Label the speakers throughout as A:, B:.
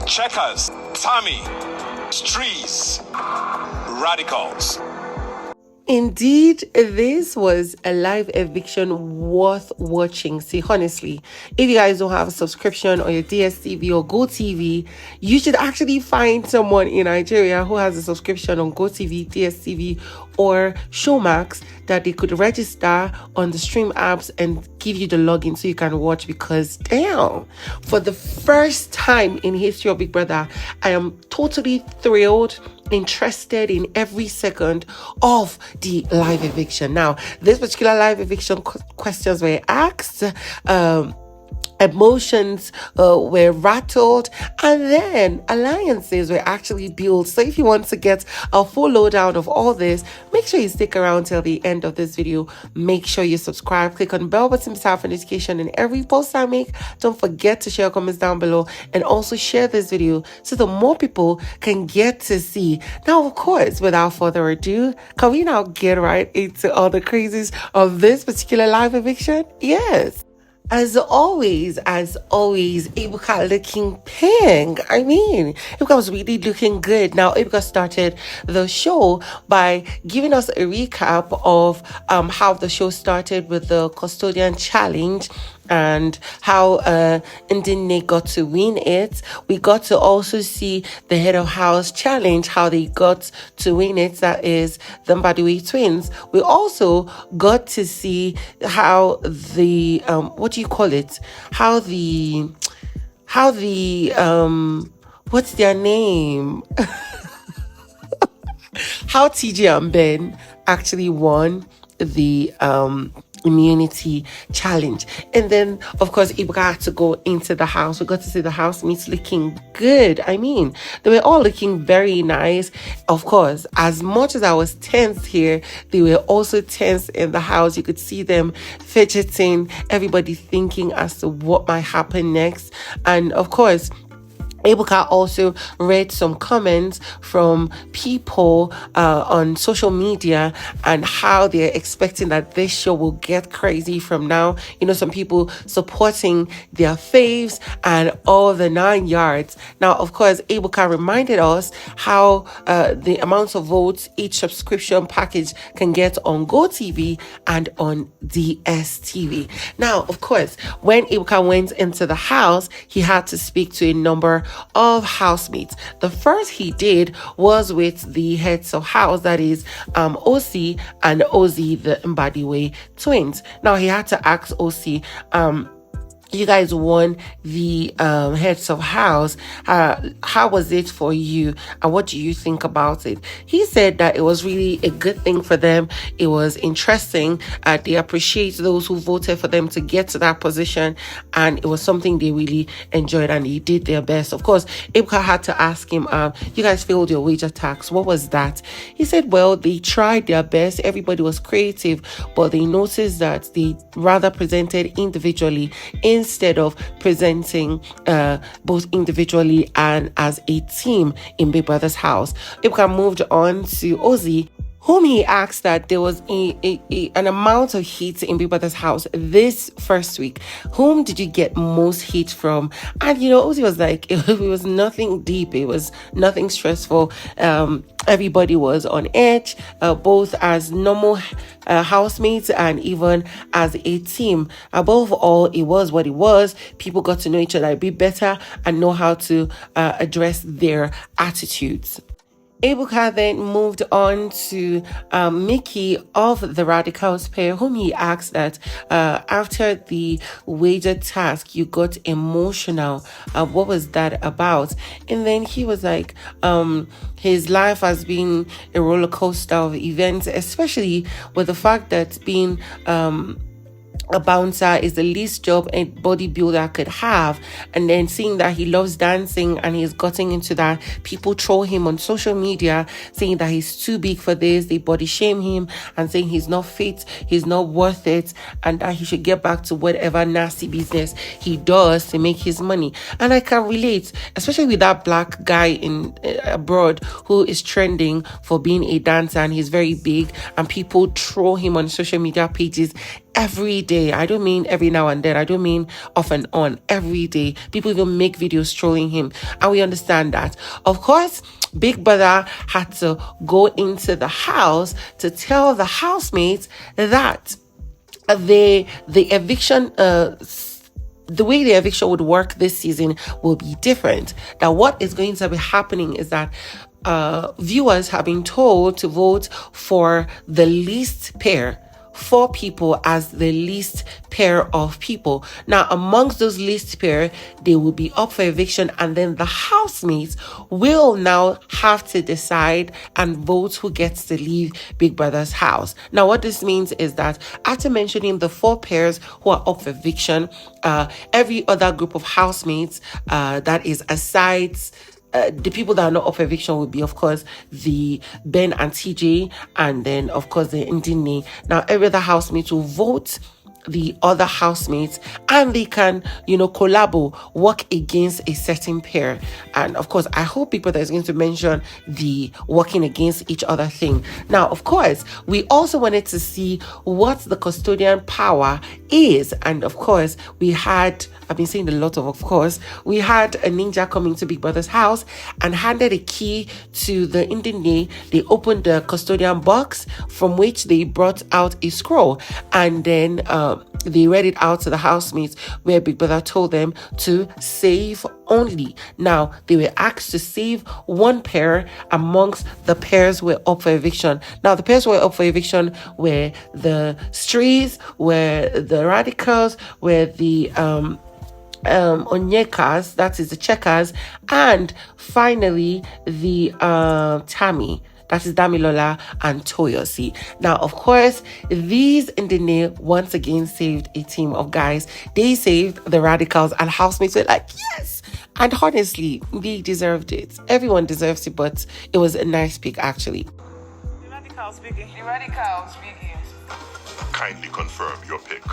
A: checkers, Tami, streets, radicals.
B: Indeed, this was a live eviction worth watching. See, honestly, if you guys don't have a subscription on your DSTV or GoTV, you should actually find someone in Nigeria who has a subscription on GoTV, DSTV, or Showmax that they could register on the stream apps and give you the login so you can watch, because damn, for the first time in history of Big Brother, I am totally thrilled, interested in every second of the live eviction. Now, this particular live eviction questions were asked, emotions were rattled, and then alliances were actually built. So if you want to get a full lowdown of all this, make sure you stick around till the end of this video. Make sure you subscribe, click on the bell button beside for notification in every post I make. Don't forget to share comments down below, and also share this video so that more people can get to see. Now, of course, without further ado, can we now get right into all the crazies of this particular live eviction? Yes. As always, Ebuka looking pink. I mean, Ebuka was really looking good. Now, Ebuka started the show by giving us a recap of how the show started with the Custodian challenge and how Ndinne got to win it. We got to also see the head of house challenge, how they got to win it. That is the Mbadiwe twins. We also got to see how the what do you call it? How the what's their name? How TJ and Ben actually won the immunity challenge. And then, of course, Ebuka had to go into the house. We got to see the housemates looking good. I mean, they were all looking very nice. Of course, as much as I was tense here, they were also tense in the house. You could see them fidgeting, everybody thinking as to what might happen next. And of course, Ebuka also read some comments from people on social media and how they're expecting that this show will get crazy from now. You know, some people supporting their faves and all the 9 yards. Now, of course, Ebuka reminded us how the amounts of votes each subscription package can get on GoTV and on DSTV. Now, of course, when Ebuka went into the house, he had to speak to a number of housemates. The first he did was with the heads of house, that is OC and Ozzy, the Mbadiwe twins. Now he had to ask OC, you guys won the heads of house. How was it for you, and what do you think about it? He said that it was really a good thing for them. It was interesting. They appreciate those who voted for them to get to that position, and it was something they really enjoyed, and they did their best. Of course, Ebuka had to ask him, you guys failed your wager tax. What was that? He said, well, they tried their best. Everybody was creative, but they noticed that they rather presented individually instead of presenting both individually and as a team in Big Brother's house. Ebuka moved on to Ozzy, whom he asked that there was an amount of heat in Big Brother's house this first week. Whom did you get most heat from? And you know, Ozzy was like, it was nothing deep, it was nothing stressful. Everybody was on edge, both as normal housemates and even as a team. Above all, it was what it was. People got to know each other a bit better and know how to address their attitudes. Ebuka then moved on to Mickey of the Radicals pair, whom he asked that after the wager task, you got emotional. What was that about? And then he was like, his life has been a roller coaster of events, especially with the fact that being a bouncer is the least job a bodybuilder could have, and then seeing that he loves dancing and he's gotten into that, people troll him on social media saying that he's too big for this, they body shame him and saying he's not fit, he's not worth it, and that he should get back to whatever nasty business he does to make his money. And I can relate, especially with that black guy in abroad who is trending for being a dancer and he's very big, and people troll him on social media pages every day. I don't mean every now and then. I don't mean off and on. Every day. People even make videos trolling him. And we understand that. Of course, Big Brother had to go into the house to tell the housemates that the eviction the way the eviction would work this season will be different. That what is going to be happening is that viewers have been told to vote for the least pair, 4 people as the least pair of people. Now, amongst those least pair, they will be up for eviction, and then the housemates will now have to decide and vote who gets to leave Big Brother's house. Now, what this means is that after mentioning the 4 pairs who are up for eviction, every other group of housemates, that is aside the people that are not up for eviction would be, of course, the Ben and TJ, and then, of course, the Ndinne. Now, every other housemate will vote the other housemates, and they can, collabo, work against a certain pair. And of course, I hope people that is going to mention the working against each other thing. Now, of course, we also wanted to see what the custodian power is. And of course, I've been saying a lot of course, we had a ninja coming to Big Brother's house and handed a key to the Ndinne. They opened the custodian box, from which they brought out a scroll, and then they read it out to the housemates, where Big Brother told them to save only. Now, they were asked to save 1 pair amongst the pairs who were up for eviction. Now, the pairs who were up for eviction were the Strees, were the Radicals, were the Onyekas, that is the Checkers, and finally the Tami, that is Damilola and Toyosi. Now, of course, these Ndinne once again saved a team of guys. They saved the Radicals, and housemates were like, yes! And honestly, they deserved it. Everyone deserves it, but it was a nice pick, actually.
C: The Radical speaking. The Radical speaking.
A: Kindly confirm your pick.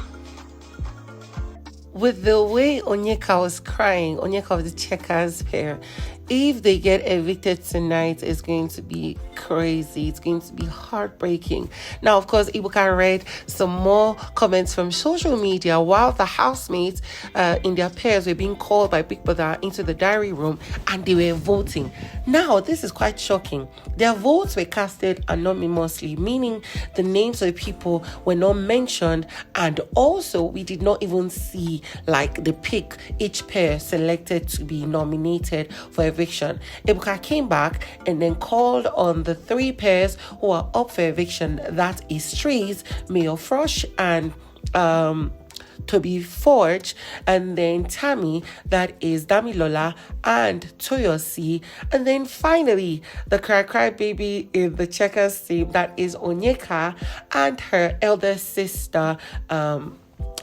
B: With the way Onyeka was crying, Onyeka of the Checkers pair, if they get evicted tonight, it's going to be crazy. It's going to be heartbreaking. Now, of course, Ebuka read some more comments from social media while the housemates in their pairs were being called by Big Brother into the diary room, and they were voting. Now, this is quite shocking. Their votes were casted anonymously, meaning the names of the people were not mentioned, and also we did not even see the pick each pair selected to be nominated for eviction. Ebuka came back and then called on the 3 pairs who are up for eviction, that is Trees, Mayor Frosh, and Toby Forge, and then Tami, that is Damilola, and Toyosi, and then finally the cry baby in the Checkers team, that is Onyeka, and her elder sister,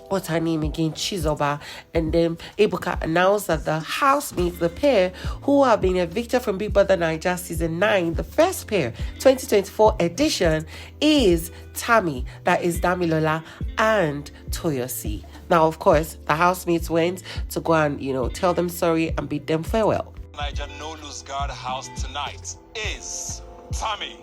B: what's her name again? Chizoba. And then Ebuka announced that the housemates, the pair who have been evicted from BBNaija Season 9, the first pair, 2024 edition, is Tami, that is Damilola, and Toyosi. Now, of course, the housemates went to go and, tell them sorry and bid them farewell.
A: Naija no lose guard house tonight is Tami.